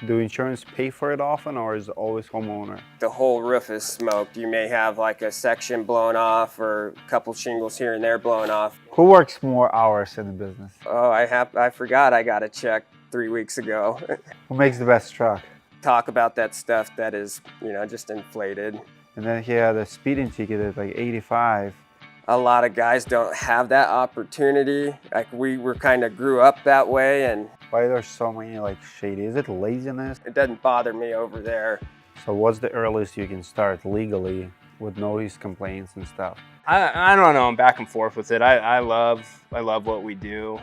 Do insurance pay for it often, or is it always homeowner? The whole roof is smoked. You may have like a section blown off or a couple shingles here and there blown off. Who works more hours in the business? Oh, I forgot I got a check 3 weeks ago. Who makes the best truck? Talk about that stuff that is, just inflated. And then he had a speeding ticket at like 85. A lot of guys don't have that opportunity. Like we were kind of grew up that way, and Why there's so many like shady? Is it laziness? it doesn't bother me over there. So what's the earliest you can start legally with noise complaints and stuff? I don't know. I'm back and forth with it. I love what we do.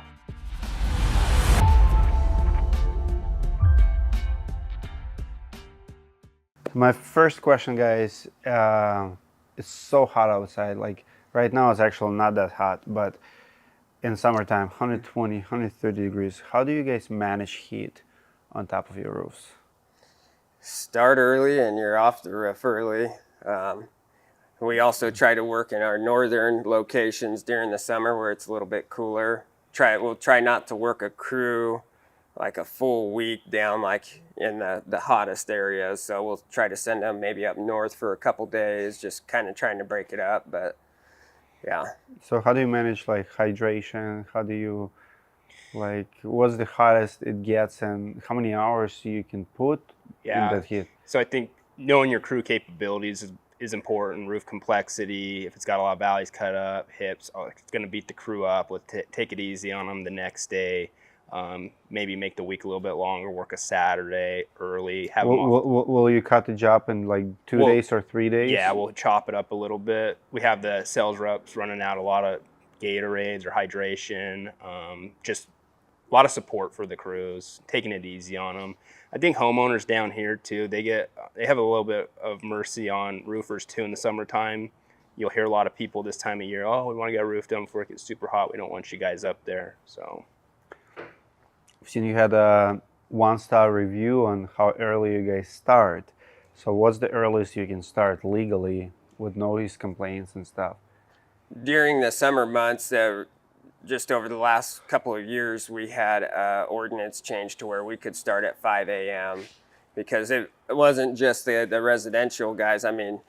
My first question, guys, it's so hot outside. Like right now it's actually not that hot, but in summertime, 120, 130 degrees. How do you guys manage heat on top of your roofs? Start early and you're off the roof early. We also try to work in our northern locations during the summer where it's a little bit cooler. We'll try not to work a crew like a full week down like in the hottest areas. So we'll try to send them maybe up north for a couple days, just kind of trying to break it up. But yeah. So how do you manage like hydration? How do you what's the hottest it gets and how many hours you can put in that heat? So I think knowing your crew capabilities is important. Roof complexity, if it's got a lot of valleys cut up, hips, it's going to beat the crew up. Take it easy on them the next day. Maybe make the week a little bit longer, work a Saturday early. Will you cut the job in like 2 days or 3 days? Yeah, we'll chop it up a little bit. We have the sales reps running out a lot of Gatorades or hydration, just a lot of support for the crews, taking it easy on them. I think homeowners down here too, they have a little bit of mercy on roofers too in the summertime. You'll hear a lot of people this time of year, oh, we want to get a roof done before it gets super hot. We don't want you guys up there. So I've seen you had a 1-star review on how early you guys start. So what's the earliest you can start legally with noise complaints and stuff? During the summer months, just over the last couple of years, we had ordinance change to where we could start at 5 a.m. because it wasn't just the residential guys. I mean,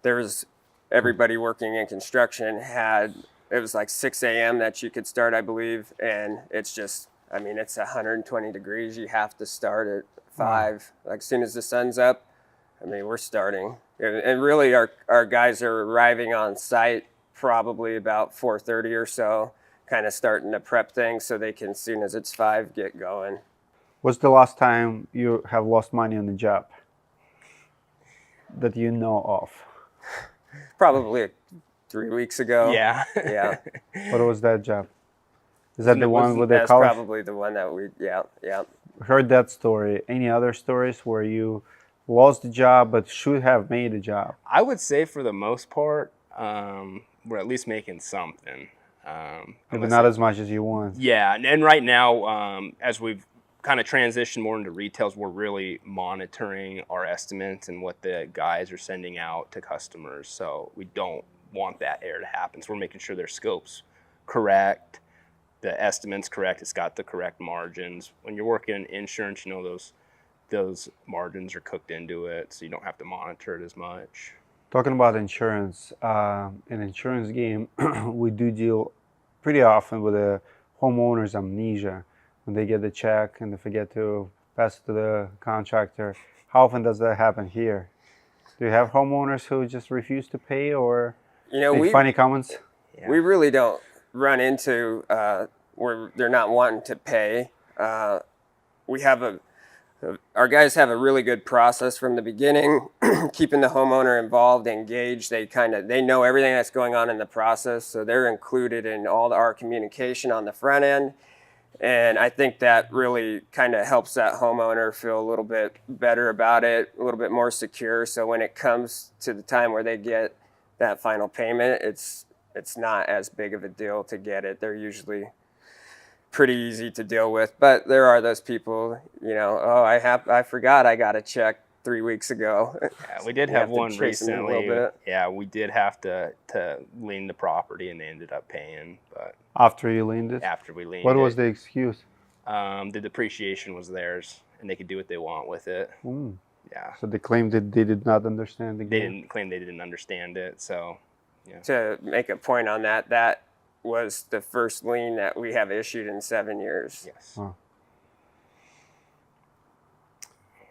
there was everybody working in construction it was like 6 a.m. that you could start, I believe. And it's just, I mean, it's 120 degrees. You have to start at 5. Wow. Like as soon as the sun's up, I mean, we're starting. And really our guys are arriving on site probably about 4:30 or so, kind of starting to prep things so they can, as soon as it's 5, get going. What's the last time you have lost money on the job that you know of? Probably 3 weeks ago. Yeah. Yeah. What was that job? Is that the one with the college? That's probably the one that yeah. Heard that story. Any other stories where you lost the job but should have made a job? I would say for the most part, we're at least making something. But not as much as you want. Yeah, and right now, as we've kind of transitioned more into retails, we're really monitoring our estimates and what the guys are sending out to customers. So we don't want that error to happen. So we're making sure their scope's correct, the estimate's correct, it's got the correct margins. When you're working in insurance, you know those margins are cooked into it, so you don't have to monitor it as much. Talking about insurance, in insurance game, we do deal pretty often with a homeowner's amnesia when they get the check and they forget to pass it to the contractor. How often does that happen here? Do you have homeowners who just refuse to pay or make funny comments? Yeah. We really don't run into where they're not wanting to pay. Our guys have a really good process from the beginning, keeping the homeowner involved, engaged. They know everything that's going on in the process, so they're included in all our communication on the front end. And I think that really kind of helps that homeowner feel a little bit better about it, a little bit more secure. So when it comes to the time where they get that final payment, it's not as big of a deal to get it. They're usually pretty easy to deal with, but there are those people, oh, I forgot I got a check 3 weeks ago. Yeah, we did have one recently. Yeah, we did have to lien the property, and they ended up paying. But after you liened it? After we liened it. What was the excuse? The depreciation was theirs, and they could do what they want with it. Mm. Yeah. So they claimed that they did not understand the They game. didn't claim they didn't understand it. So, yeah. To make a point on that, that was the first lien that we have issued in 7 years. Yes. Wow.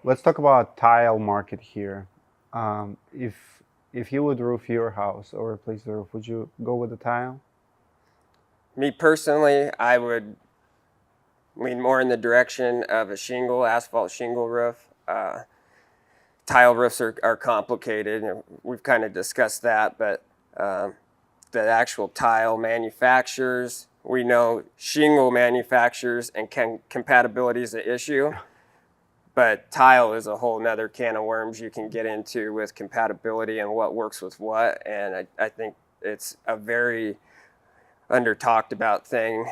Let's talk about tile market here. If you would roof your house or replace the roof, would you go with the tile? Me personally, I would lean more in the direction of a shingle, asphalt shingle roof. Tile roofs are complicated, and we've kind of discussed that, but the actual tile manufacturers, we know shingle manufacturers and compatibility is an issue, but tile is a whole nother can of worms you can get into with compatibility and what works with what, and I think it's a very under talked about thing.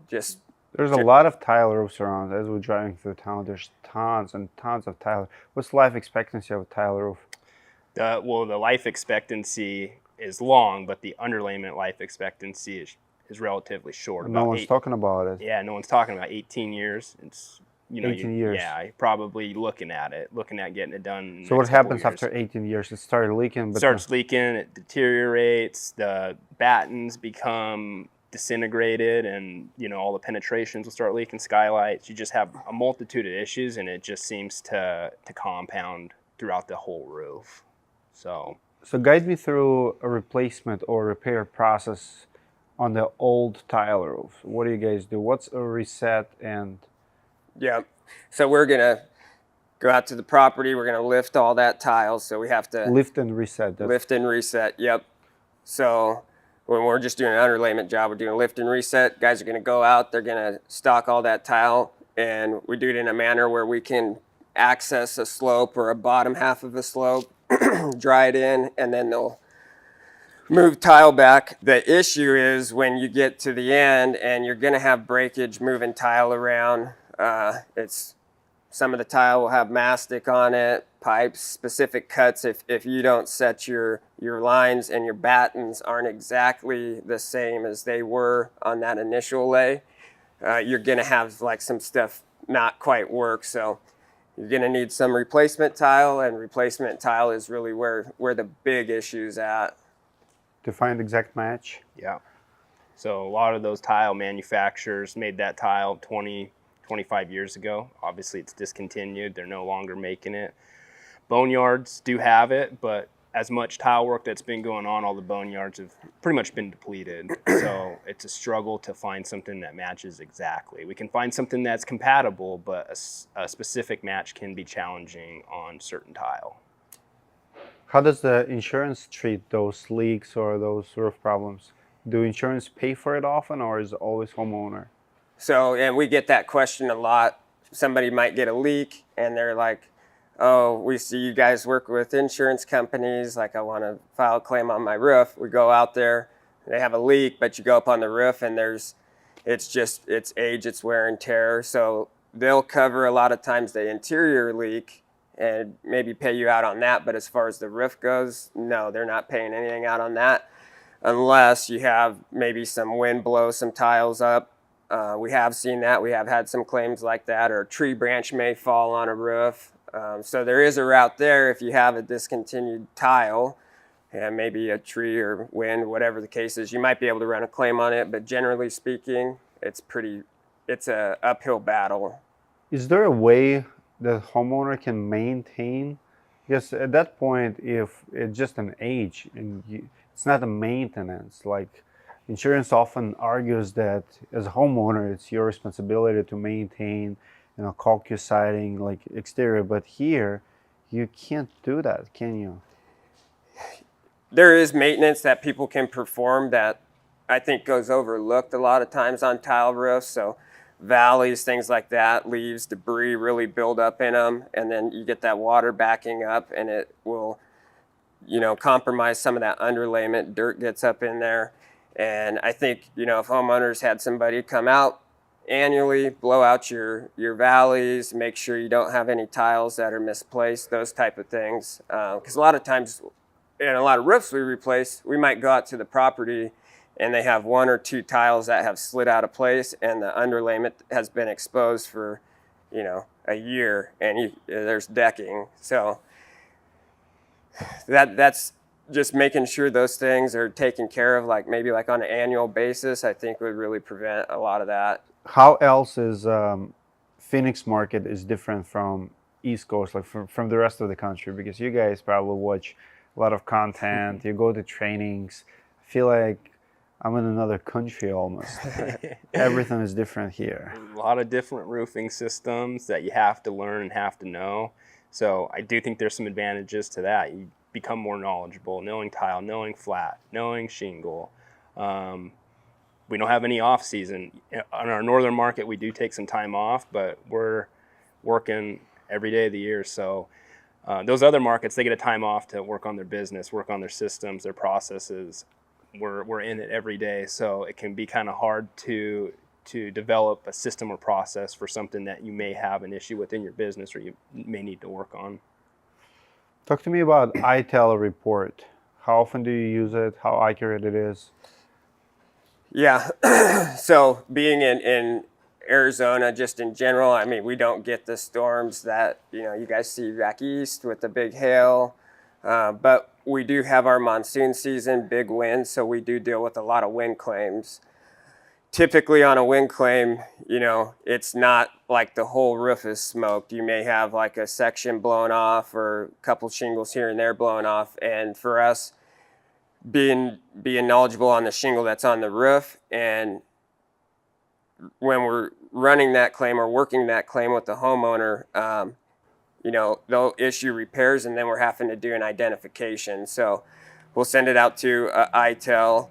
Just There's a lot of tile roofs around. As we're driving through town, there's tons and tons of tile. What's the life expectancy of a tile roof? Well, the life expectancy is long, but the underlayment life expectancy is relatively short. No one's talking about it. Yeah, no one's talking about 18 years. It's 18 years. Yeah, you're probably looking at getting it done. In the So what next couple happens years. after 18 years? It started leaking. It But starts leaking, it deteriorates, the battens become disintegrated, and all the penetrations will start leaking, skylights. You just have a multitude of issues, and it just seems to compound throughout the whole roof. So guide me through a replacement or repair process on the old tile roof. What do you guys do? What's a reset and... yeah. So we're gonna go out to the property. We're gonna lift all that tile. So we have to lift and reset? lift and reset. Yep. So when we're just doing an underlayment job, we're doing lift and reset. Guys are gonna go out. They're gonna stock all that tile, and we do it in a manner where we can access a slope or a bottom half of a slope, dry it in, and then they'll move tile back. The issue is when you get to the end and you're gonna have breakage moving tile around. It's some of the tile will have mastic on it, pipes, specific cuts. If you don't set your lines and your battens aren't exactly the same as they were on that initial lay, you're gonna have like some stuff not quite work. So you're gonna need some replacement tile, and replacement tile is really where the big issue's at. To find exact match? yeah. So a lot of those tile manufacturers made that tile 25 years ago. Obviously it's discontinued. They're no longer making it. Boneyards do have it, but as much tile work that's been going on, all the boneyards have pretty much been depleted. So it's a struggle to find something that matches exactly. We can find something that's compatible, but a specific match can be challenging on certain tile. How does the insurance treat those leaks or those roof problems? Do insurance pay for it often, or is it always homeowner? So, and we get that question a lot. Somebody might get a leak and they're like, oh, we see you guys work with insurance companies. Like, I want to file a claim on my roof. We go out there, they have a leak, but you go up on the roof and it's age, it's wear and tear. So they'll cover a lot of times the interior leak and maybe pay you out on that. But as far as the roof goes, no, they're not paying anything out on that unless you have maybe some wind blow some tiles up. We have seen that. We have had some claims like that, or a tree branch may fall on a roof. So there is a route there if you have a discontinued tile, and maybe a tree or wind, whatever the case is, you might be able to run a claim on it. But generally speaking, it's a uphill battle. Is there a way the homeowner can maintain? Because at that point, if it's just an age and it's not a maintenance, like insurance often argues that as a homeowner, it's your responsibility to maintain, caulk your siding, like exterior. But here, you can't do that, can you? There is maintenance that people can perform that I think goes overlooked a lot of times on tile roofs. So valleys, things like that, leaves, debris really build up in them, and then you get that water backing up, and it will, compromise some of that underlayment. Dirt gets up in there. And I think, if homeowners had somebody come out annually, blow out your valleys, make sure you don't have any tiles that are misplaced, those type of things. Because a lot of times, in a lot of roofs we replace, we might go out to the property and they have 1 or 2 tiles that have slid out of place, and the underlayment has been exposed for, a year, and there's decking. So that's just making sure those things are taken care of, like maybe like on an annual basis, I think would really prevent a lot of that. How else is Phoenix market is different from East Coast, like from the rest of the country? Because you guys probably watch a lot of content, you go to trainings. I feel like I'm in another country almost. Everything is different here. A lot of different roofing systems that you have to learn and have to know. So I do think there's some advantages to that. You become more knowledgeable, knowing tile, knowing flat, knowing shingle. We don't have any off season. On our northern market, we do take some time off, but we're working every day of the year. So those other markets, they get a time off to work on their business, work on their systems, their processes. We're in it every day, so it can be kind of hard to develop a system or process for something that you may have an issue with in your business or you may need to work on. Talk to me about ITEL Report. How often do you use it? How accurate it is? Yeah, so being in Arizona, just in general, I mean, we don't get the storms that, you guys see back east with the big hail, but we do have our monsoon season, big winds, so we do deal with a lot of wind claims. Typically on a wind claim, it's not like the whole roof is smoked. You may have like a section blown off or a couple shingles here and there blown off. And for us, being knowledgeable on the shingle that's on the roof, and when we're running that claim or working that claim with the homeowner, they'll issue repairs, and then we're having to do an identification. So we'll send it out to ITEL.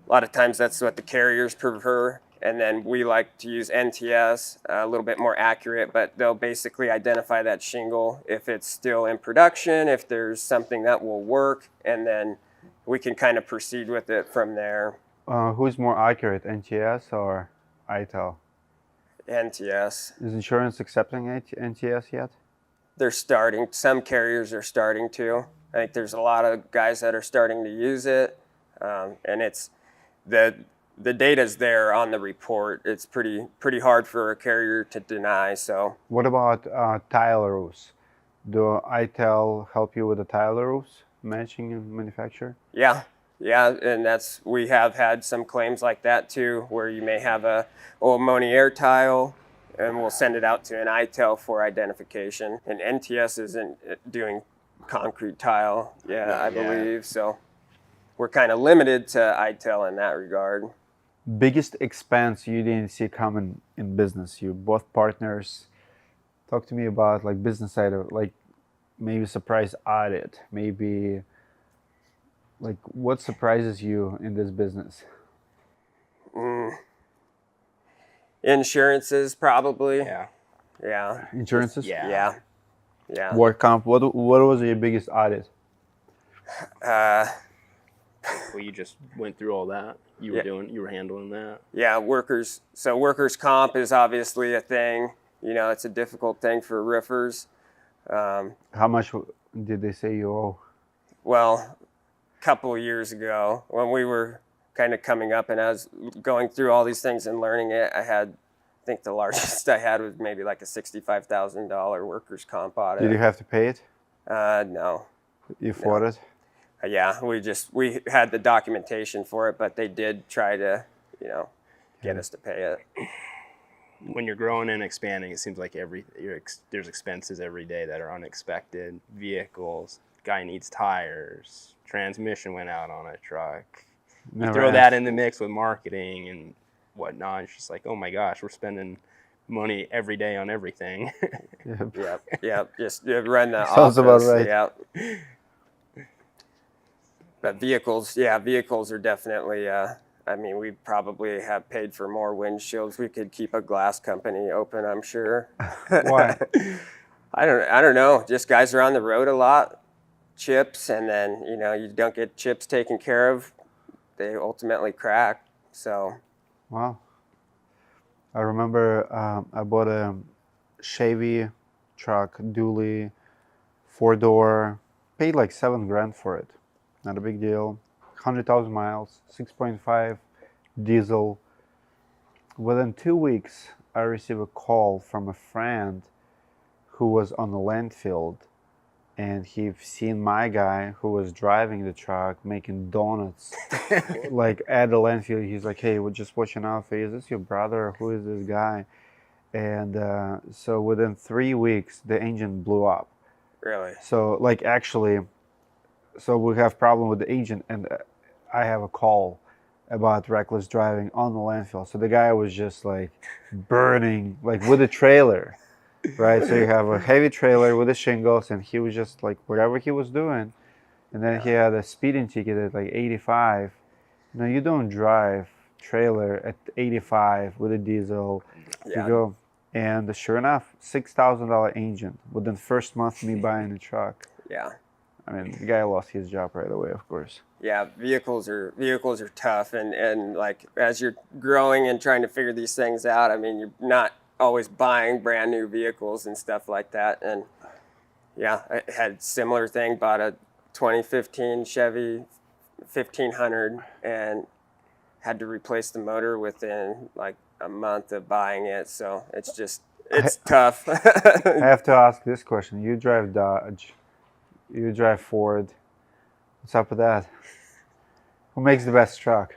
A lot of times that's what the carriers prefer, and then we like to use NTS, a little bit more accurate, but they'll basically identify that shingle if it's still in production, if there's something that will work, and then we can kind of proceed with it from there. Who's more accurate, NTS or ITEL? NTS. Is insurance accepting NTS yet? They're starting. Some carriers are starting to. I think there's a lot of guys that are starting to use it, and it's the data's there on the report. It's pretty hard for a carrier to deny. So what about tile roofs? Do ITEL help you with the tile roofs, matching and manufacture? Yeah, and we have had some claims like that too, where you may have a old Monier tile, and we'll send it out to an ITEL for identification. And NTS isn't doing concrete tile, I believe. So we're kind of limited to ITEL in that regard. Biggest expense you didn't see coming in business? You both partners. Talk to me about like business side of like maybe surprise audit, maybe like what surprises you in this business? Insurances, probably. Yeah. Insurances? Yeah. Work comp. What was your biggest audit? Well, you just went through all that. You were handling that. Yeah, workers comp is obviously a thing. It's a difficult thing for roofers. How much did they say you owe? Well, a couple of years ago, when we were kind of coming up and I was going through all these things and learning it, I think the largest I had was maybe like a $65,000 workers comp audit. Did you have to pay it? No. You fought it? Yeah, we had the documentation for it, but they did try to, get us to pay it. When you're growing and expanding, it seems like there's expenses every day that are unexpected. Vehicles, guy needs tires, transmission went out on a truck. You throw that in the mix with marketing and whatnot. It's just like, oh my gosh, we're spending money every day on everything. Yep. Just run the Sounds office. about right. Yeah. But vehicles are definitely. We probably have paid for more windshields. We could keep a glass company open, I'm sure. Why? I don't know. Just guys are on the road a lot. Chips, and then you don't get chips taken care of, they ultimately crack. So. Wow. I remember I bought a Chevy truck, dually, 4-door, paid like $7,000 for it. Not a big deal. 100,000 miles, 6.5 diesel. Within 2 weeks, I received a call from a friend who was on the landfill, and he seen my guy who was driving the truck making donuts like at the landfill. He's like, "Hey, we're just watching out for you. Is this your brother? Or who is this guy?" And so within 3 weeks, the engine blew up. Really? So like actually, so we have problem with the engine, and I have a call about reckless driving on the landfill. So the guy was just like burning, like with a trailer, right? So you have a heavy trailer with the shingles, and he was just like whatever he was doing, and then he had a speeding ticket at like 85. You don't drive trailer at 85 with a diesel. Yeah. You go, and sure enough, $6,000 engine within first month me buying the truck. Yeah. I mean, the guy lost his job right away, of course. Yeah, vehicles are tough, and like as you're growing and trying to figure these things out, I mean, you're not always buying brand new vehicles and stuff like that. And yeah, I had similar thing, bought a 2015 Chevy 1500 and had to replace the motor within like a month of buying it. So it's tough. I have to ask this question. You drive Dodge, you drive Ford. What's up with that? Who makes the best truck?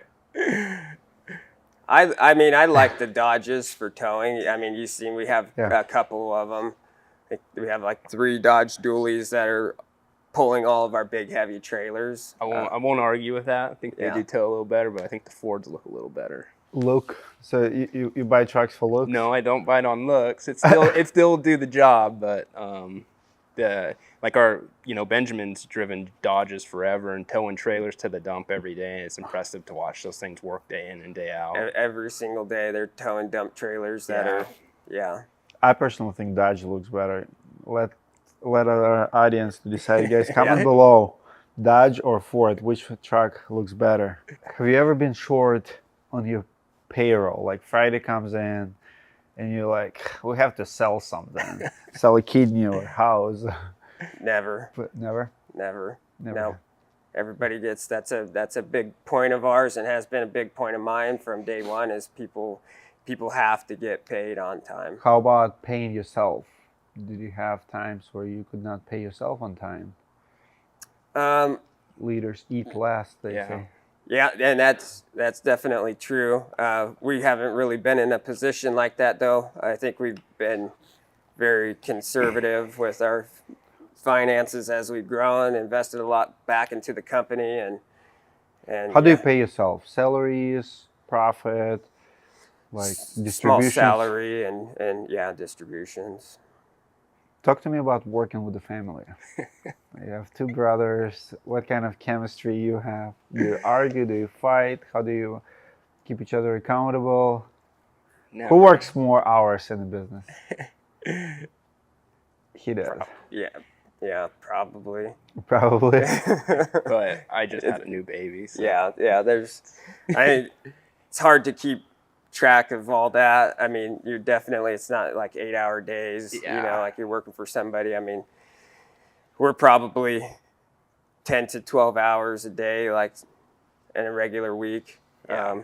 I mean, I like the Dodges for towing. I mean, you've seen we have Yeah. a couple of them. We have like 3 Dodge dualies that are pulling all of our big heavy trailers. I won't argue with that. I think they Yeah. do tow a little better, but I think the Fords look a little better. Look. So you buy trucks for looks? No, I don't buy it on looks. It still do the job, but like our Benjamin's driven Dodges forever and towing trailers to the dump every day. And it's impressive to watch those things work day in and day out. Every single day they're towing dump trailers that are, yeah. I personally think Dodge looks better. Let our audience decide. Guys, comment below. Dodge or Ford, which truck looks better? Have you ever been short on your payroll? Like Friday comes in and you're like, we have to sell something. Sell a kidney or a house. Never. But never? Never. Never. No. Everybody gets, that's a big point of ours and has been a big point of mine from day one is people have to get paid on time. How about paying yourself? Did you have times where you could not pay yourself on time? Leaders eat last, they say. Yeah, and that's definitely true. We haven't really been in a position like that, though. I think we've been very conservative with our finances as we've grown, invested a lot back into the company, and How do you pay yourself? Salaries, profit, like distributions? small salary and yeah, distributions. Talk to me about working with the family. You have 2 brothers. What kind of chemistry you have? Do you argue? Do you fight? How do you keep each other accountable? Never. Who works more hours in the business? He does. Yeah, probably. Probably. But I just had a new baby. So. Yeah. It's hard to keep track of all that. I mean, it's not like 8-hour days, like you're working for somebody. I mean, we're probably 10 to 12 hours a day, like in a regular week. Yeah.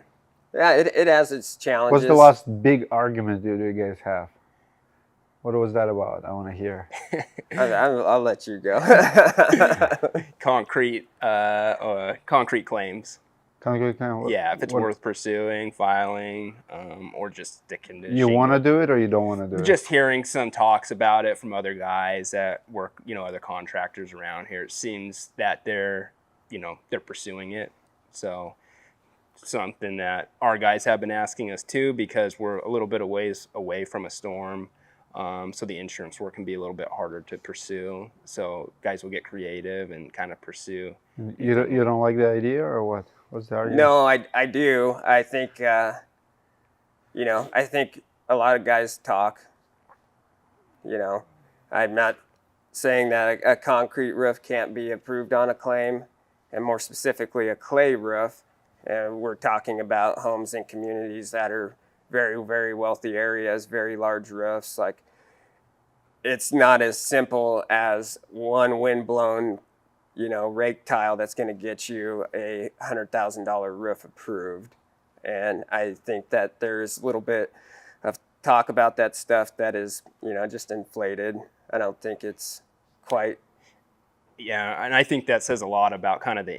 It has its challenges. What's the last big argument do you guys have? What was that about? I want to hear. I'll let you go. Concrete claims. Yeah, if it's worth pursuing, filing, or just sticking to You want to do it or you don't want to do it? Just hearing some talks about it from other guys that work, other contractors around here. It seems that they're pursuing it. So something that our guys have been asking us too, because we're a little bit away from a storm. So the insurance work can be a little bit harder to pursue. So guys will get creative and kind of pursue. You don't like the idea or what? What's the argument? No, I do. I think, I think a lot of guys talk. I'm not saying that a concrete roof can't be approved on a claim, and more specifically a clay roof. And we're talking about homes in communities that are very, very wealthy areas, very large roofs. Like, it's not as simple as one windblown rake tile that's going to get you a $100,000 roof approved. And I think that there's a little bit of talk about that stuff that is, just inflated. I don't think it's quite. Yeah, and I think that says a lot about kind of the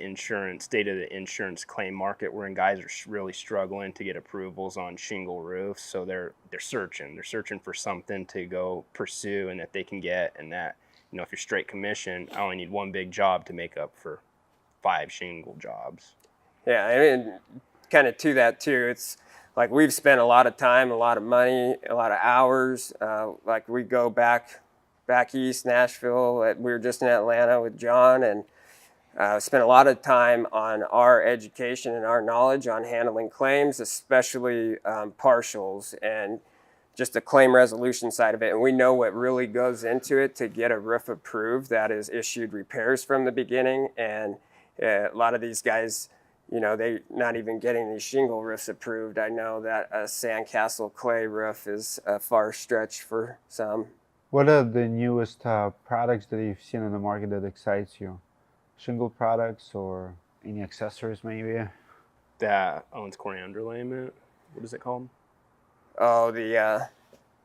state of the insurance claim market, wherein guys are really struggling to get approvals on shingle roofs. So they're searching for something to go pursue and that they can get. And that, if you're straight commission, I only need one big job to make up for 5 shingle jobs. Yeah, I mean, kind of to that too. It's like we've spent a lot of time, a lot of money, a lot of hours. Like we go back east, Nashville. We were just in Atlanta with John, and spent a lot of time on our education and our knowledge on handling claims, especially partials and just the claim resolution side of it. And we know what really goes into it to get a roof approved that is issued repairs from the beginning. And a lot of these guys, they're not even getting these shingle roofs approved. I know that a sandcastle clay roof is a far stretch for some. What are the newest products that you've seen in the market that excites you? Shingle products or any accessories maybe? That owns core underlayment. What is it called? Oh, the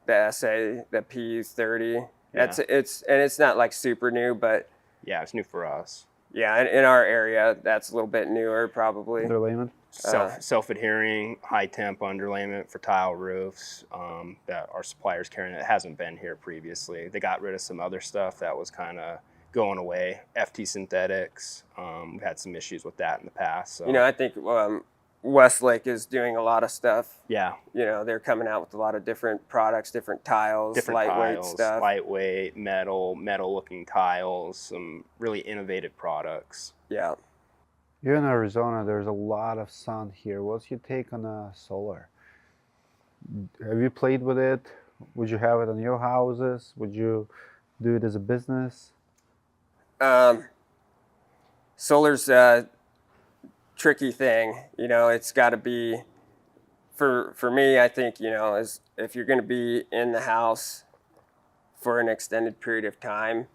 SA, the P30. Yeah. It's not like super new, but Yeah, it's new for us. yeah, in our area, that's a little bit newer probably. Underlayment? Self-adhering, high-temp underlayment for tile roofs that our suppliers carrying. It hasn't been here previously. They got rid of some other stuff that was kind of going away. FT synthetics. We've had some issues with that in the past. So. I think Westlake is doing a lot of stuff. Yeah. They're coming out with a lot of different products, different tiles, lightweight stuff. Lightweight, metal-looking tiles, some really innovative products. Yeah. You're in Arizona, there's a lot of sun here. What's your take on solar? Have you played with it? Would you have it on your houses? Would you do it as a business? Solar's a tricky thing. It's got to be, for me, I think, is if you're going to be in the house for an extended period of time,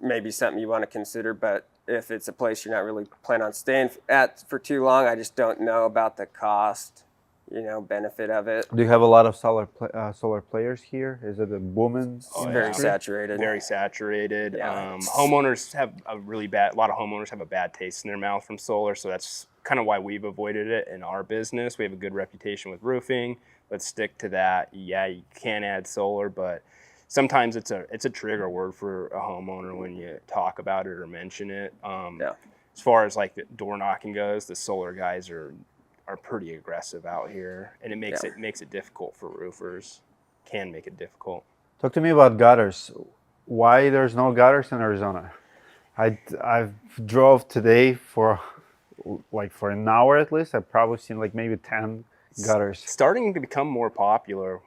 maybe something you want to consider, but if it's a place you're not really planning on staying at for too long, I just don't know about the cost, benefit of it. Do you have a lot of solar players here? Is it a booming? It's very saturated. Very saturated. Yeah. Homeowners have a lot of homeowners have a bad taste in their mouth from solar, so that's kind of why we've avoided it in our business. We have a good reputation with roofing. Let's stick to that. Yeah, you can add solar, but sometimes it's a trigger word for a homeowner when you talk about it or mention it. As far as like the door knocking goes, the solar guys are pretty aggressive out here, and it makes it difficult for roofers. Can make it difficult. Talk to me about gutters. Why there's no gutters in Arizona? I've drove today for an hour at least. I've probably seen like maybe 10 gutters. Starting to become more popular.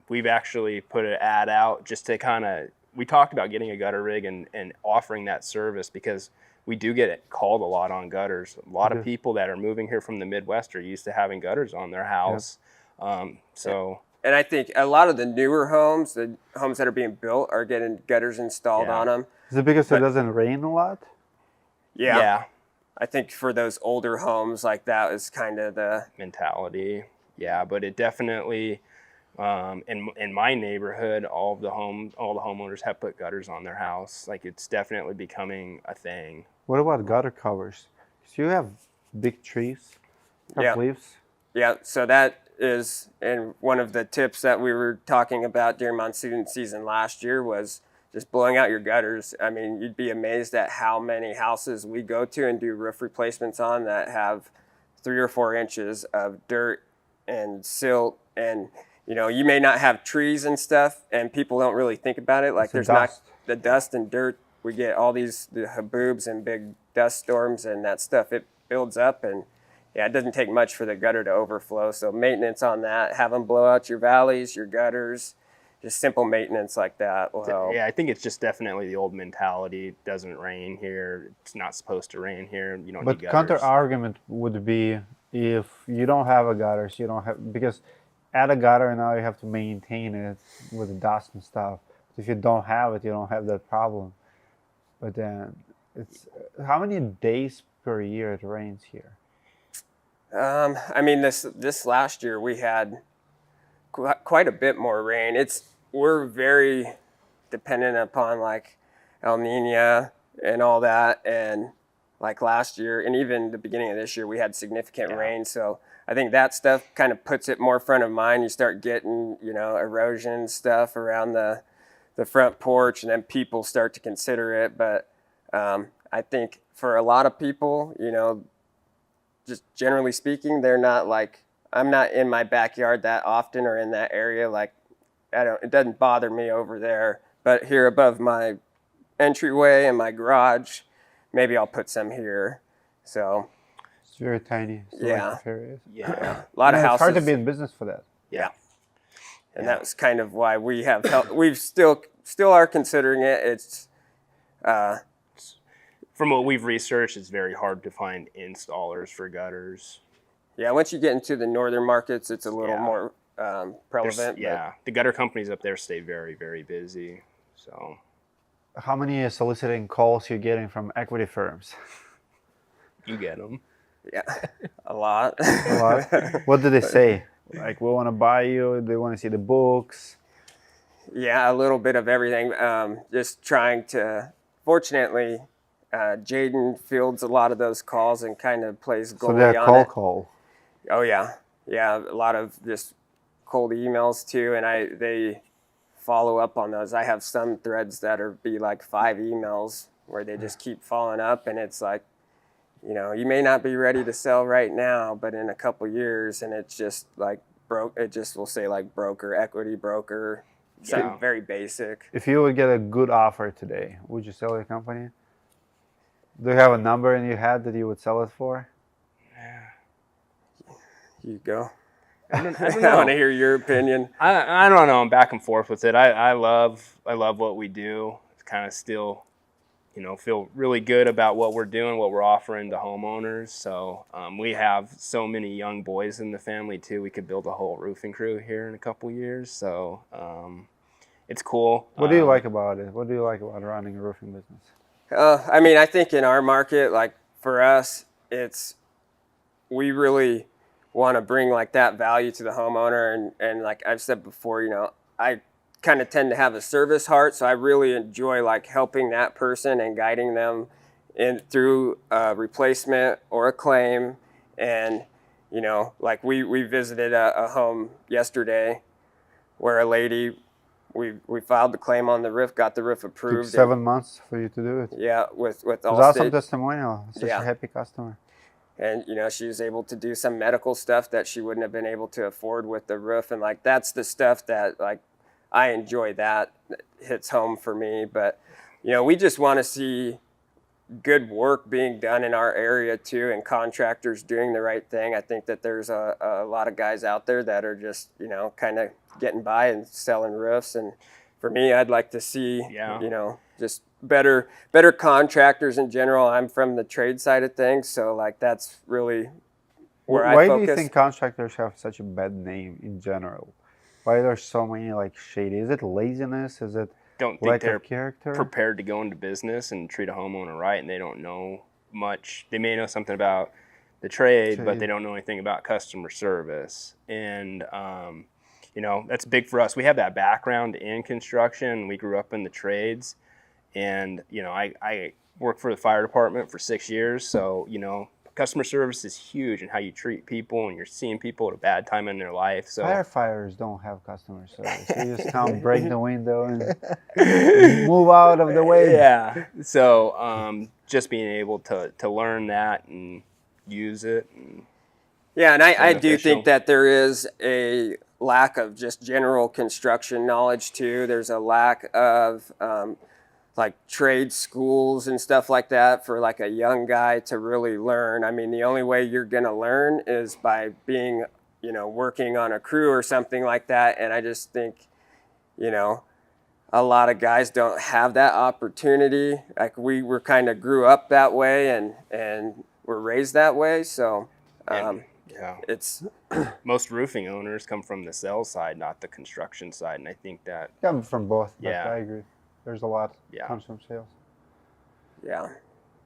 We've actually put an ad out just to we talked about getting a gutter rig and offering that service because we do get called a lot on gutters. A lot of people that are moving here from the Midwest are used to having gutters on their house. Yep. And I think a lot of the newer homes, the homes that are being built, are getting gutters installed on them. Is it because it doesn't rain a lot? Yeah. I think for those older homes, like that is kind of the mentality. Yeah, but it definitely, in my neighborhood, all the homeowners have put gutters on their house. Like it's definitely becoming a thing. What about gutter covers? So you have big trees, leaves. Yeah, so that is, and one of the tips that we were talking about during monsoon season last year was just blowing out your gutters. I mean, you'd be amazed at how many houses we go to and do roof replacements on that have 3 or 4 inches of dirt and silt, and you may not have trees and stuff, and people don't really think about it. Like there's not the dust and dirt. We get all the haboobs and big dust storms, and that stuff, it builds up, and it doesn't take much for the gutter to overflow. So maintenance on that, have them blow out your valleys, your gutters, just simple maintenance like that will help. Yeah, I think it's just definitely the old mentality. It doesn't rain here. It's not supposed to rain here. You don't need gutters. But counter argument would be if you don't have a gutter, so you don't have, because add a gutter now you have to maintain it with the dust and stuff. If you don't have it, you don't have that problem. But then it's how many days per year it rains here? I mean, this last year we had quite a bit more rain. We're very dependent upon like El Nino and all that. And like last year and even the beginning of this year, we had significant rain. So I think that stuff kind of puts it more front of mind. You start getting, erosion stuff around the front porch, and then people start to consider it. But I think for a lot of people, just generally speaking, they're not like, I'm not in my backyard that often or in that area. Like, it doesn't bother me over there. But here above my entryway and my garage, maybe I'll put some here. So It's very tiny. Yeah. Areas. Yeah. a lot of It's houses. hard to be in business for that. Yeah. And that was kind of why we have helped. We've still are considering it. It's From what we've researched, it's very hard to find installers for gutters. yeah. Once you get into the northern markets, it's a little Yeah. more prevalent. The gutter companies up there stay very, very busy. So How many soliciting calls you're getting from equity firms? you get them. But yeah, a lot. A lot. What do they say? Like, we want to buy you. They want to see the books. Yeah, a little bit of everything. Just trying to. Fortunately, Jaden fields a lot of those calls and kind of plays So goalie they're on it. call. Oh yeah, a lot of just cold emails too, and they follow up on those. I have some threads that are be like 5 emails where they just keep following up, and it's like, you may not be ready to sell right now, but in a couple years, and it's just like it just will say like broker, equity broker, something very basic. If you would get a good offer today, would you sell your company? Do you have a number in your head that you would sell it for? You go. I don't I know. want to hear your opinion. I don't know. I'm back and forth with it. I love what we do. It's kind of still, feel really good about what we're doing, what we're offering to homeowners. So we have so many young boys in the family too. We could build a whole roofing crew here in a couple years. So it's cool. What do you like about it? What do you like about running a roofing business? I think in our market, like for us, we really want to bring like that value to the homeowner. And like I've said before, I kind of tend to have a service heart. So I really enjoy like helping that person and guiding them through a replacement or a claim. And, like we visited a home yesterday where a lady, we filed the claim on the roof, got the roof Took approved. 7 months for you to do it. Yeah, with It was awesome Allstate. testimonial. Such a happy customer. And, she was able to do some medical stuff that she wouldn't have been able to afford with the roof. And like, that's the stuff that like, I enjoy that hits home for me. But, we just want to see good work being done in our area too, and contractors doing the right thing. I think that there's a lot of guys out there that are just, kind of getting by and selling roofs. And for me, I'd like to see, just better contractors in general. I'm from the trade side of things, so like that's really where I Why focus. do you think contractors have such a bad name in general? Why are there so many like shady? Is it laziness? Is it Don't think lack they're of character? prepared to go into business and treat a homeowner right, and they don't know much. They may know something about the trade, but they don't know anything about customer service. And that's big for us. We have that background in construction. We grew up in the trades, and I worked for the fire department for 6 years. So customer service is huge in how you treat people, and you're seeing people at a bad time in their life. So Firefighters don't have customer service. They just come, break the window, and move out of the way. Yeah. So just being able to learn that and use it. And I do beneficial. think that there is a lack of just general construction knowledge too. There's a lack of like trade schools and stuff like that for like a young guy to really learn. I mean, the only way you're going to learn is by being, working on a crew or something like that. And I just think, a lot of guys don't have that opportunity. Like we were kind of grew up that way and were raised that way. So it's Most roofing owners come from the sales side, not the construction side, and I think that Come from both. But Yeah. I agree. There's a lot Yeah. comes from sales. yeah.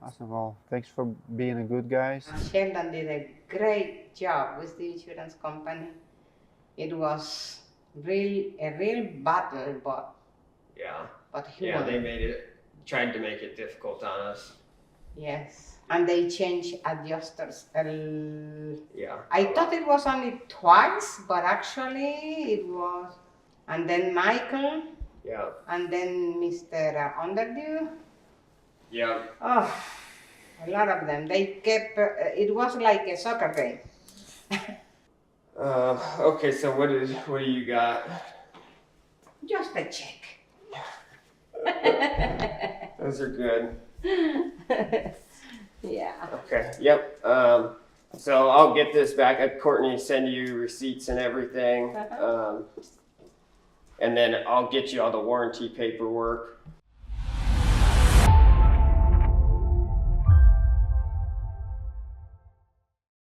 Awesome. Well, thanks for being a good guys. Sheldon did a great job with the insurance company. It was a real battle, but Yeah. but Yeah, they human. tried to make it difficult on us. Yes, and they change adjusters. Yeah. I thought it was only twice, but actually it was. And then Michael, Yeah. and then Mr. Underdew. Yeah. Oh, a lot of them. They kept. It was like a soccer game. Okay, so what do you got? Just a check. Those are good. Yeah. Okay. Yep. So I'll get this back. Courtney send you receipts and everything. And then I'll get you all the warranty paperwork.